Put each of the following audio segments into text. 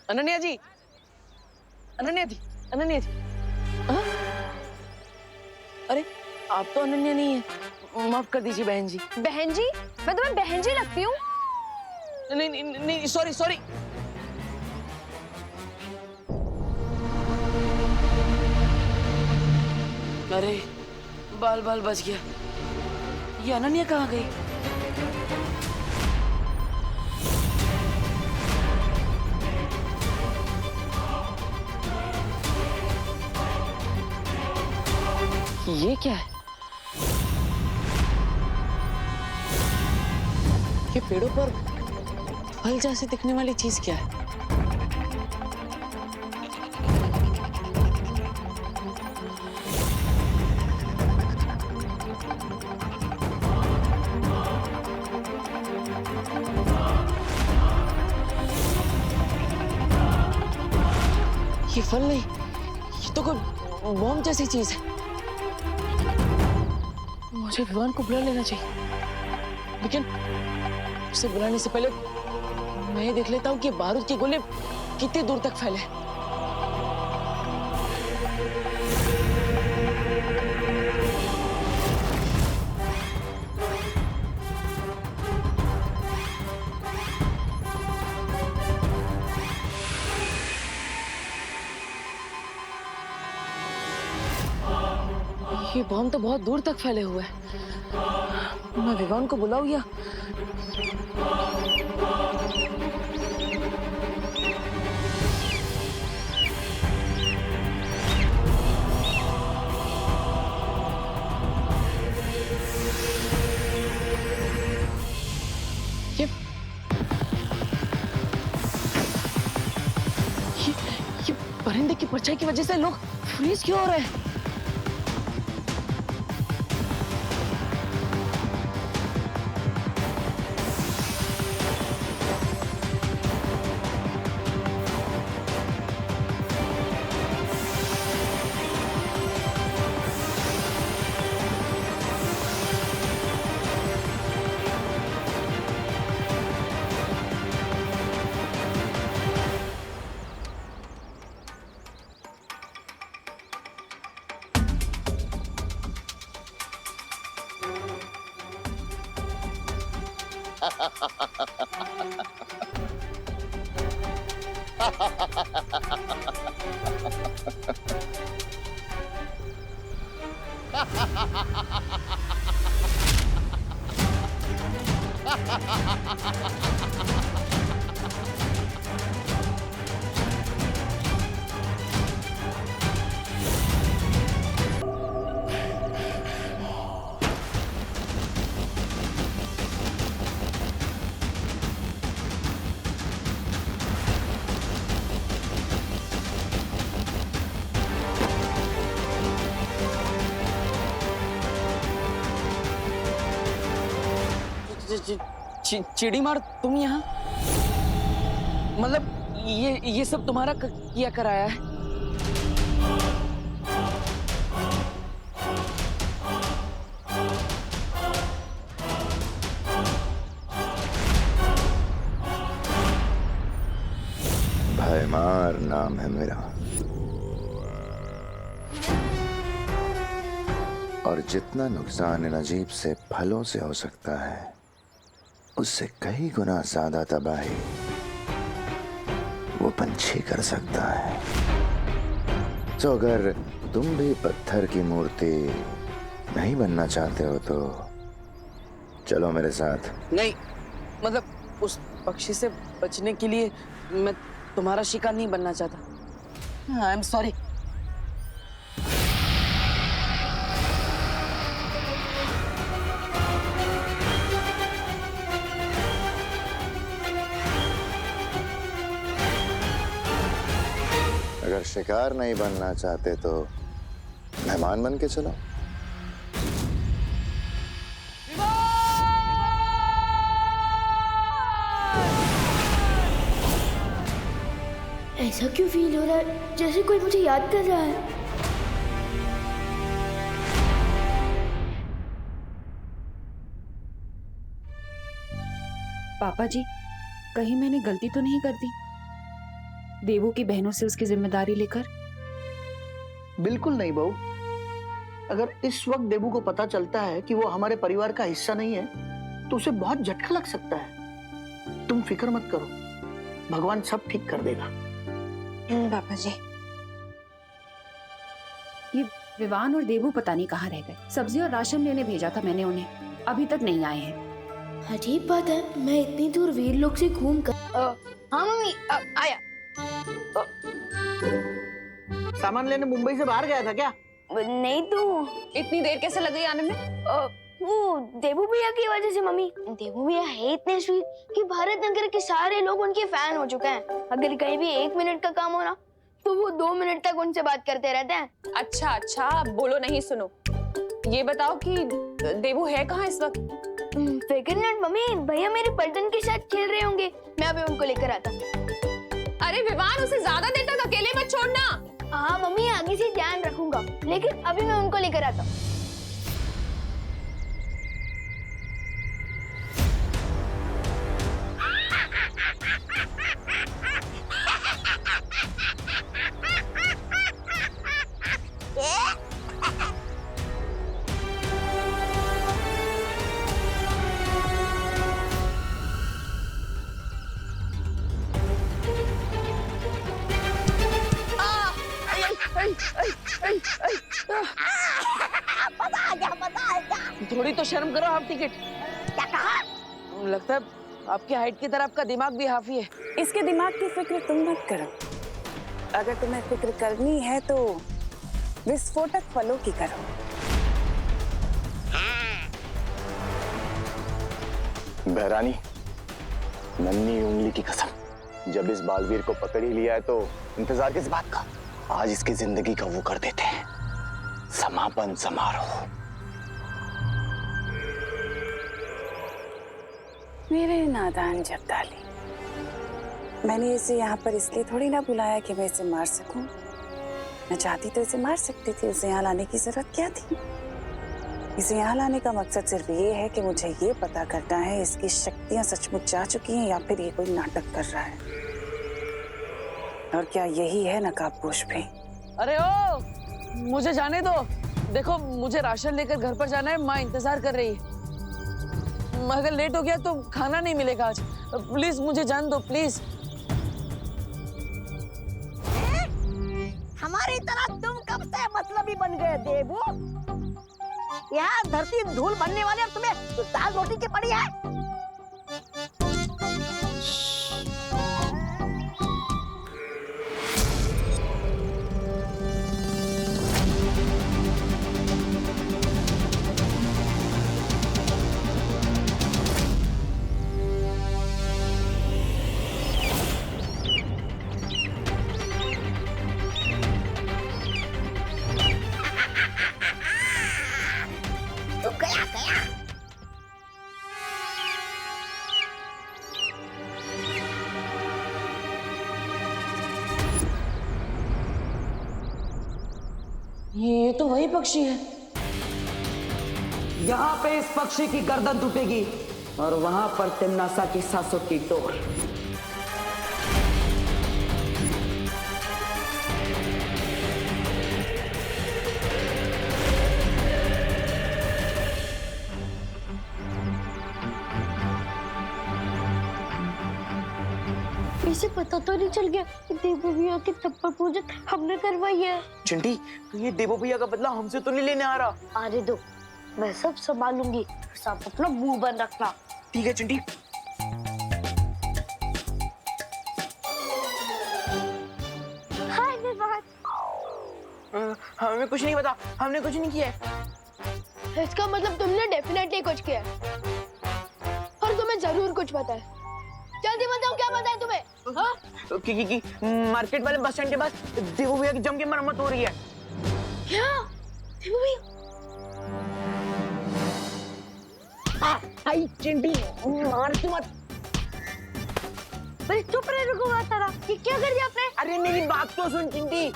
अनन्या जी, अनन्या जी, अनन्या जी। हाँ? अरे आप तो अनन्या नहीं है, माफ कर दीजिए बहन जी। बहन जी? मैं तुम्हें बहन जी लगती हूँ? नहीं नहीं नहीं, सॉरी सॉरी। अरे बाल बाल बच गया। ये अनन्या कहाँ गई? ये क्या है? ये पेड़ों पर फल जैसे दिखने वाली चीज क्या है? ये फल नहीं, ये तो कोई बॉम्ब जैसी चीज है। मुझे विवान को बुला लेना चाहिए, लेकिन उसे बुलाने से पहले मैं ये देख लेता हूँ कि बारूद के गोले कितनी दूर तक फैले हैं। ये बॉम्ब तो बहुत दूर तक फैले हुए हैं। मैं विवान को बुलाऊं या ये ये ये परिंदे की परछाई की वजह से लोग फ्रीज क्यों हो रहे हैं? चिड़ी मार, तुम यहाँ? मतलब ये सब तुम्हारा किया कराया है? भयमार नाम है मेरा, और जितना नुकसान इन अजीब से फलों से हो सकता है उससे कई गुना ज्यादा तबाही वो पंछी कर सकता है। तो अगर तुम भी पत्थर की मूर्ति नहीं बनना चाहते हो तो चलो मेरे साथ। नहीं, मतलब उस पक्षी से बचने के लिए मैं तुम्हारा शिकार नहीं बनना चाहता। I am sorry. अगर शिकार नहीं बनना चाहते तो मेहमान बन के चलो। ऐसा क्यों फील हो रहा है जैसे कोई मुझे याद कर रहा है? पापा जी, कहीं मैंने गलती तो नहीं कर दी? देवू की बहनों से उसकी जिम्मेदारी लेकर? बिल्कुल नहीं बहू। अगर इस वक्त देबू को पता चलता है कि वो हमारे परिवार का हिस्सा नहीं है तो उसे बहुत झटका लग सकता है। तुम फिक्र मत करो, भगवान सब ठीक कर देगा। पापा जी, ये विवान और देवू पता नहीं कहाँ रह गए। सब्जी और राशन लेने भेजा था मैंने उन्हें, अभी तक नहीं आए हैं। अजीब बात है, मैं इतनी दूर वीर लोग से घूम कर। हाँ मम्मी, आया। सामान लेने मुंबई से बाहर गया था क्या? नहीं तो इतनी देर कैसे लग गई आने में? वो देवू भैया की वजह से मम्मी। देवू भैया है इतने स्वीट कि भारत नगर के सारे लोग उनके फैन हो चुके हैं। अगर कहीं भी 1 मिनट का काम हो ना तो वो 2 मिनट तक उनसे बात करते रहते हैं। अच्छा अच्छा, बोलो नहीं सुनो। ये बताओ कि देवू है कहाँ इस वक्त? फिक्र नट मम्मी, भैया मेरे पल्टन के साथ खेल रहे होंगे, मैं अभी उनको लेकर आता। अरे विवान, उसे ज्यादा देर तक अकेले मत छोड़ना। हाँ मम्मी, आगे से ध्यान रखूंगा, लेकिन अभी मैं उनको लेकर आता हूँ। थोड़ी तो शर्म करो हाफ टिकट। क्या कहा? लगता है आपकी हाइट की तरह आपका दिमाग भी हाफी है। इसके दिमाग की फिक्र तुम मत करो। अगर तुम्हें फिक्र करनी है तो विस्फोटक फलों की करो। बहरानी, नन्ही उंगली की कसम, जब इस बालवीर को पकड़ ही लिया है तो इंतजार किस बात का? आज इसकी जिंदगी का वो कर देते हैं, समापन समारोह। मेरे नादान जब्दाली, मैंने इसे यहाँ पर इसलिए थोड़ी ना बुलाया कि मैं इसे मार सकूं। मैं चाहती तो इसे मार सकती थी, उसे यहाँ लाने की जरूरत क्या थी? इसे यहाँ लाने का मकसद सिर्फ ये है कि मुझे ये पता करना है इसकी शक्तियां सचमुच जा चुकी हैं या फिर ये कोई नाटक कर रहा है। और क्या यही है नकाबपोश भी? अरे ओ, मुझे जाने दो। देखो, मुझे राशन लेकर घर पर जाना है, माँ इंतजार कर रही है। अगर लेट हो गया तो खाना नहीं मिलेगा आज। प्लीज मुझे जान दो, प्लीज। हमारी तरह तुम कब से मतलबी बन गए देवू? यहाँ धरती धूल बनने वाले और तुम्हें दाल रोटी की पड़ी है। गया गया। ये तो वही पक्षी है। यहाँ पे इस पक्षी की गर्दन टूटेगी और वहां पर तिम्नासा की सांसों की डोर। इसे पता तो नहीं चल गया कि देवू भैया की थप्पड़ पूजा हमने करवाई है। चिंटी, तो ये देवू भैया का बदला हमसे तो नहीं लेने आ रहा। आने दो, मैं सब संभालूंगी। सब अपना मुंह बंद रखना। ठीक है चिंटी। हाय विवान। हमें कुछ नहीं पता, हमने कुछ नहीं किया है। इसका मतलब तुमने डेफिनेटली कुछ किया है और तुम्हें जरूर कुछ पता है। जल्दी बताओ, क्या पता है तुम्हें? हाँ? कि मार्केट वाले बस स्टैंड के पास देवू भैया की जम के मरम्मत हो रही है। क्या? देवू भैया? आई चिंटी, मारती मत। अरे चुप रहे, रुको बात तारा। ये क्या कर दिया आपने? अरे मेरी बात तो सुन चिंटी,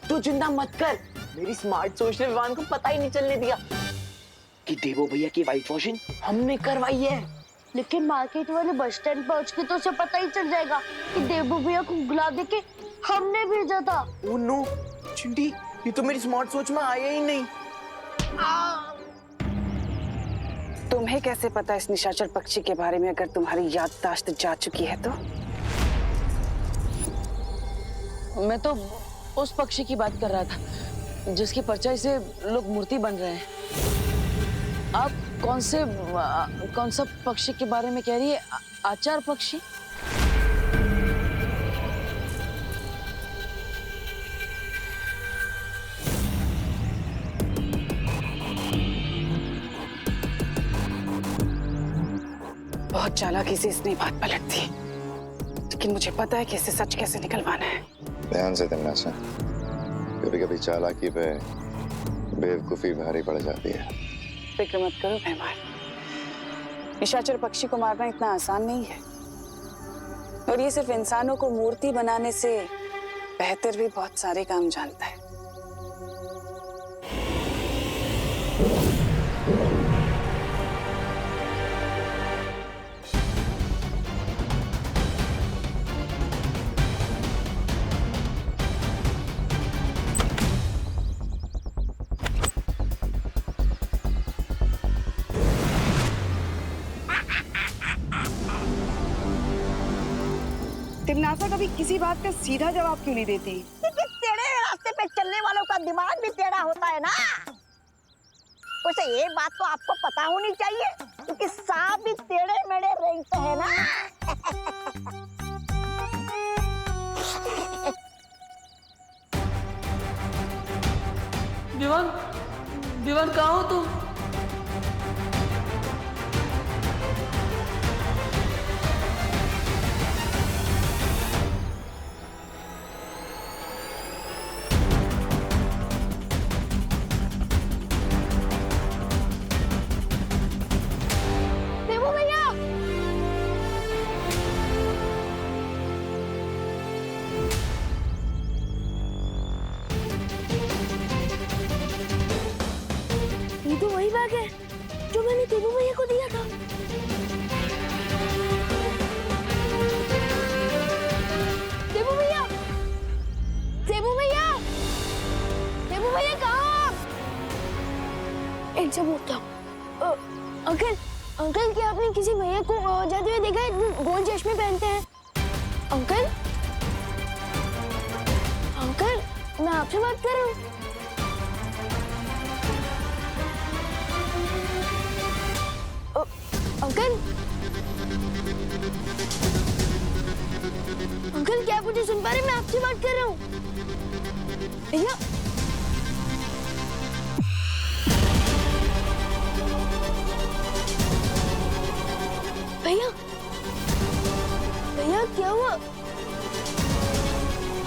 तू चिंता मत कर। मेरी स्मार्ट सोच ने विवान को पता ही नहीं चलने दिया कि देवू भैया की वाइट वॉशिंग हमने करवाई है। लेकिन मार्केट वाले बस स्टैंड पहुंच के तो उसे पता ही चल जाएगा कि देबू भैया को गुलाब देके हमने भेजा था। ओह नो चिंटी, ये तो मेरी स्मार्ट सोच में आया ही नहीं। तुम्हें कैसे पता इस निशाचर पक्षी के बारे में, अगर तुम्हारी याददाश्त जा चुकी है तो? मैं तो उस पक्षी की बात कर रहा था जिसकी परछाई से लोग मूर्ति बन रहे हैं। आप कौन सा पक्षी के बारे में कह रही है? आचार पक्षी? बहुत चालाकी से इसने बात पलट दी, लेकिन मुझे पता है कि इसे सच कैसे निकलवाना है। ध्यान से तन्नासा, कभी कभी चालाकी पे बेवकूफी भारी पड़ जाती है। फिक्र मत करो मेहमान, निशाचर पक्षी को मारना इतना आसान नहीं है, और ये सिर्फ इंसानों को मूर्ति बनाने से बेहतर भी बहुत सारे काम जानता है। तिमनासा कभी किसी बात का सीधा जवाब क्यों नहीं देती? टेढ़े रास्ते पे चलने वालों का दिमाग भी टेढ़ा होता है ना। वैसे ये बात तो आपको पता होनी चाहिए, क्योंकि सांप भी टेढ़े मेढ़े रेंगते हैं ना। दीवान कहाँ हो तुम? ये तो वही बैग है जो मैंने देबू भैया को दिया था। देबू भैया, देबू भैया, देबू भैया कहाँ? इनसे पूछता हूँ। अंकल क्या आपने किसी भैया को जाते हुए देखा है? गोल चश्मे पहनते हैं। अंकल मैं आपसे बात कर रहा हूँ। अंकल क्या आप मुझे सुन पा रहे हैं? मैं आपसे बात कर रहा हूँ। भैया भैया भैया क्या हुआ?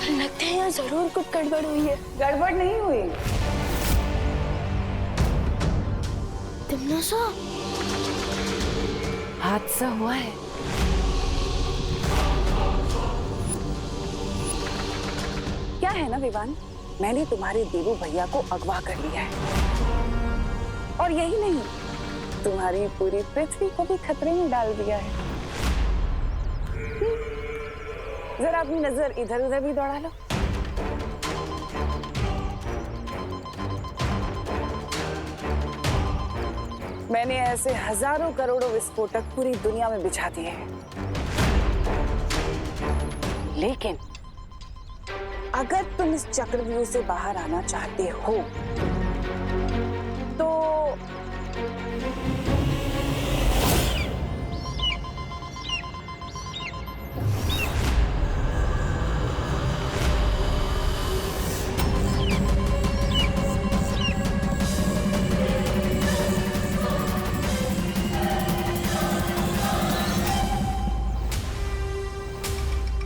लगता है यहाँ जरूर कुछ गड़बड़ हुई है। गड़बड़ नहीं हुई। तिमनासा, हादसा हुआ है। क्या है ना विवान, मैंने तुम्हारे देवू भैया को अगवा कर लिया है, और यही नहीं, तुम्हारी पूरी पृथ्वी को भी खतरे में डाल दिया है। जरा अपनी नजर इधर उधर भी दौड़ा लो। मैंने ऐसे हजारों करोड़ों विस्फोटक पूरी दुनिया में बिछा दिए हैं, लेकिन अगर तुम इस चक्रव्यूह से बाहर आना चाहते हो तो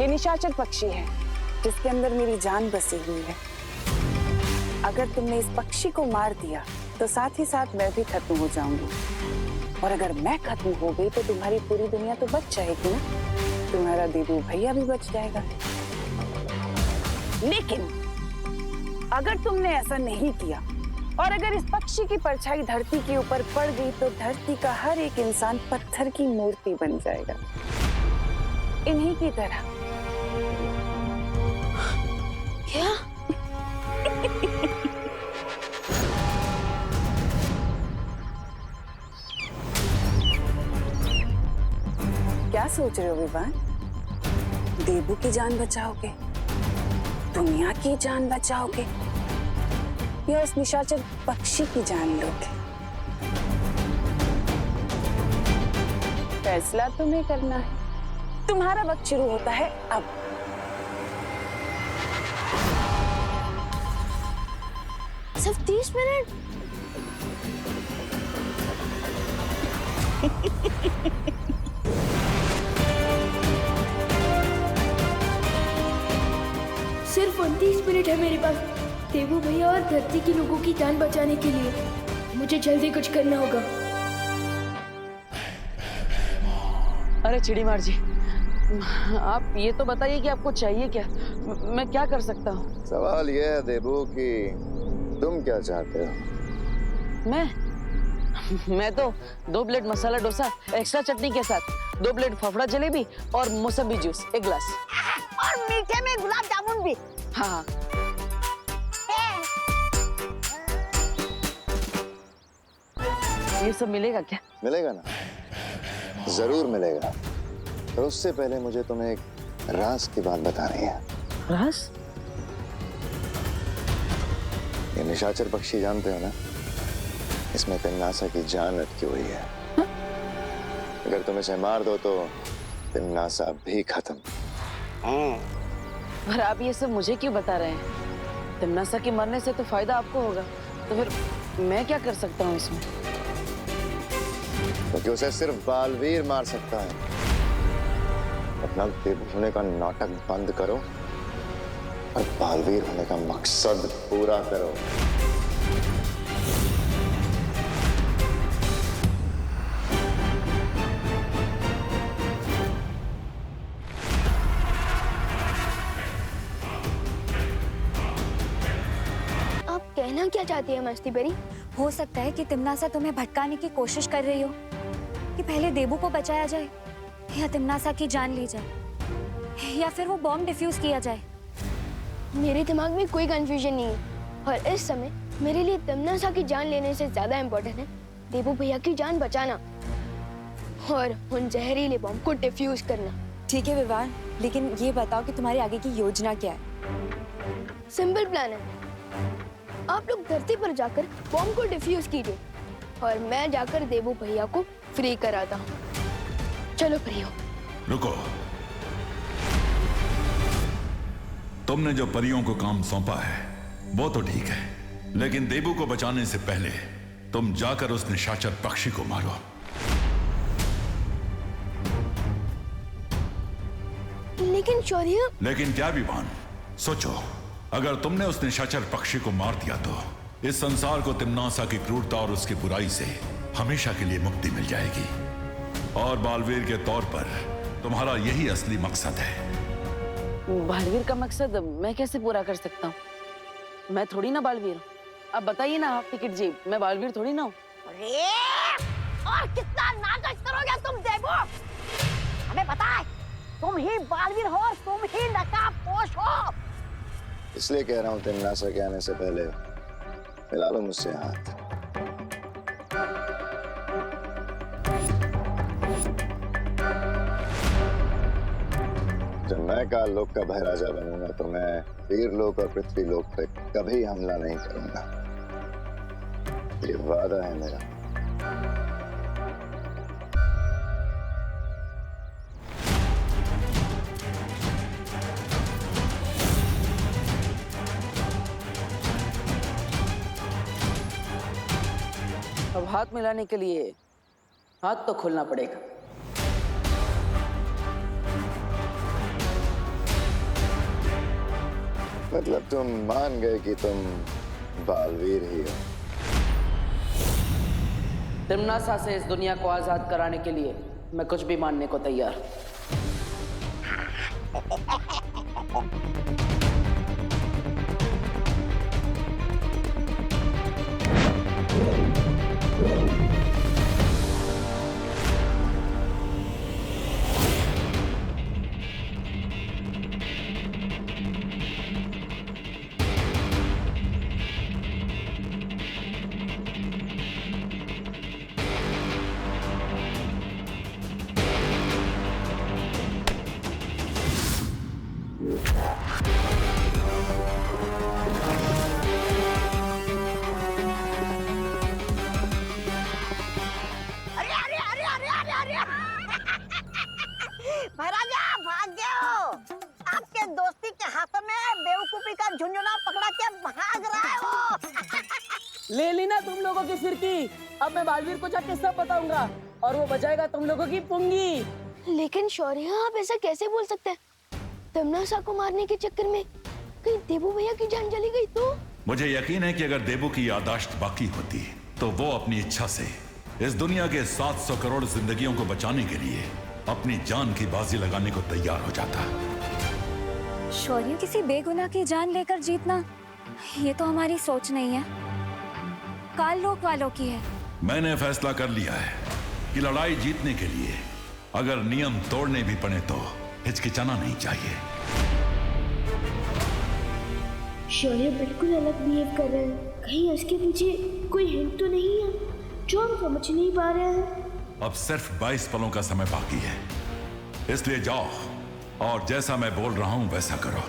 ये निशाचर पक्षी है जिसके अंदर मेरी जान बसी हुई है। अगर तुमने इस पक्षी को मार दिया तो साथ ही साथ मैं भी खत्म हो जाऊंगी, और अगर मैं खत्म हो गई तो तुम्हारी पूरी दुनिया तो बच जाएगी ना, तुम्हारा देवू भैया भी बच जाएगा। लेकिन अगर तुमने ऐसा नहीं किया और अगर इस पक्षी की परछाई धरती के ऊपर पड़ गई तो धरती का हर एक इंसान पत्थर की मूर्ति बन जाएगा, इन्हीं की तरह। क्या? क्या सोच रहे हो विवान? देबू की जान बचाओगे, दुनिया की जान बचाओगे, या उस निशाचर पक्षी की जान लोगे? फैसला तुम्हें करना है। तुम्हारा वक्त शुरू होता है अब। सिर्फ 30 मिनट? सिर्फ 29 मिनट है मेरे पास देवू भैया और धरती के लोगों की जान बचाने के लिए। मुझे जल्दी कुछ करना होगा। अरे चिड़ीमार जी, आप ये तो बताइए कि आपको चाहिए क्या? मैं क्या कर सकता हूँ? सवाल यह है देबू कि तुम क्या चाहते हो? मैं तो 2 प्लेट मसाला डोसा एक्स्ट्रा चटनी के साथ, 2 प्लेट फाफड़ा जलेबी और मौसमी जूस 1 गिलास, और मीठे में गुलाब जामुन भी। हाँ। ये सब मिलेगा क्या? मिलेगा ना, जरूर मिलेगा। पर उससे पहले मुझे तुम्हें एक राज की बात बतानी है। राज? ये निशाचर पक्षी जानते हो ना, इसमें तिम्नासा की जान अटकी हुई है। अगर तुम इसे मार दो तो तिम्नासा भी खत्म। पर आप ये सब मुझे क्यों बता रहे हैं? तिम्नासा के मरने से तो फायदा आपको होगा, तो फिर मैं क्या कर सकता हूँ इसमें? क्योंकि उसे सिर्फ बालवीर मार सकता है। अपना देवू होने का नाटक बंद करो और बालवीर होने का मकसद पूरा करो। आप कहना क्या चाहती है मस्ती बेरी? हो सकता है कि तिम्नासा तुम्हें भटकाने की कोशिश कर रही हो कि पहले देबू को बचाया जाए या तिम्नासा की जान ली जाए या फिर वो बॉम्ब डिफ्यूज किया जाए। मेरे दिमाग में कोई कंफ्यूजन नहीं है और इस समय मेरे लिए तिम्नासा की जान लेने से ज्यादा इम्पोर्टेंट है देबू भैया की जान बचाना और उन जहरीले बॉम्ब को डिफ्यूज करना। ठीक है विवान, लेकिन ये बताओ कि तुम्हारी आगे की योजना क्या है? सिंपल प्लान है। आप लोग धरती पर जाकर बॉम्ब को डिफ्यूज कीजिए और मैं जाकर देबू भैया को फ्री कराता हूँ। चलो प्रियो। रुको, तुमने जो परियों को काम सौंपा है वो तो ठीक है, लेकिन देबू को बचाने से पहले तुम जाकर उस निशाचर पक्षी को मारो। लेकिन शौर्य। लेकिन क्या विवान? सोचो, अगर तुमने उस निशाचर पक्षी को मार दिया तो इस संसार को तिम्नासा की क्रूरता और उसकी बुराई से हमेशा के लिए मुक्ति मिल जाएगी। और बालवीर के तौर पर तुम्हारा यही असली मकसद है। बालवीर का मकसद मैं कैसे पूरा कर सकता हूँ? मैं थोड़ी ना बालवीर हूँ। अब बताइए ना हाफ टिकट जी, मैं बालवीर थोड़ी ना हूँ। अरे और कितना नाटक करोगे तुम देबू? हमें पता है तुम ही बालवीर हो और तुम ही नकाबपोश हो। इसलिए कह रहा हूँ तिम्नासा के आने से पहले मिला लो मुझसे हाथ। जब मैं काल लोक का भयराजा बनूंगा तो मैं वीर लोक और पृथ्वी लोक पे कभी हमला नहीं करूंगा। ये वादा है मेरा। अब हाथ मिलाने के लिए हाथ तो खोलना पड़ेगा। मतलब तुम मान गए कि तुम बालवीर ही हो? तिम्नासा से इस दुनिया को आजाद कराने के लिए मैं कुछ भी मानने को तैयार हूं। ले ली ना तुम लोगों की फिरकी। अब मैं बालवीर को जाके सब बताऊंगा और वो बजाएगा तुम लोगों की पुंगी। लेकिन शौर्य, आप ऐसा कैसे बोल सकते हैं? तमन्ना को मारने के चक्कर में कहीं देबू भैया की जान चली गई तो? मुझे यकीन है कि अगर देबू की याददाश्त बाकी होती तो वो अपनी इच्छा से इस दुनिया के 700 करोड़ जिंदगियों को बचाने के लिए अपनी जान की बाजी लगाने को तैयार हो जाता। शौर्य, किसी बेगुनाह की जान लेकर जीतना ये तो हमारी सोच नहीं है, काल लोक वालों की है। मैंने फैसला कर लिया है कि लड़ाई जीतने के लिए अगर नियम तोड़ने भी पड़े तो हिचकिचाना नहीं चाहिए। शौर्य बिल्कुल अलग बिहेव कर रहे हैं। कहीं इसके पीछे कोई हिंट तो नहीं है जो हम समझ नहीं पा रहे हैं। अब सिर्फ 22 पलों का समय बाकी है, इसलिए जाओ और जैसा मैं बोल रहा हूं वैसा करो।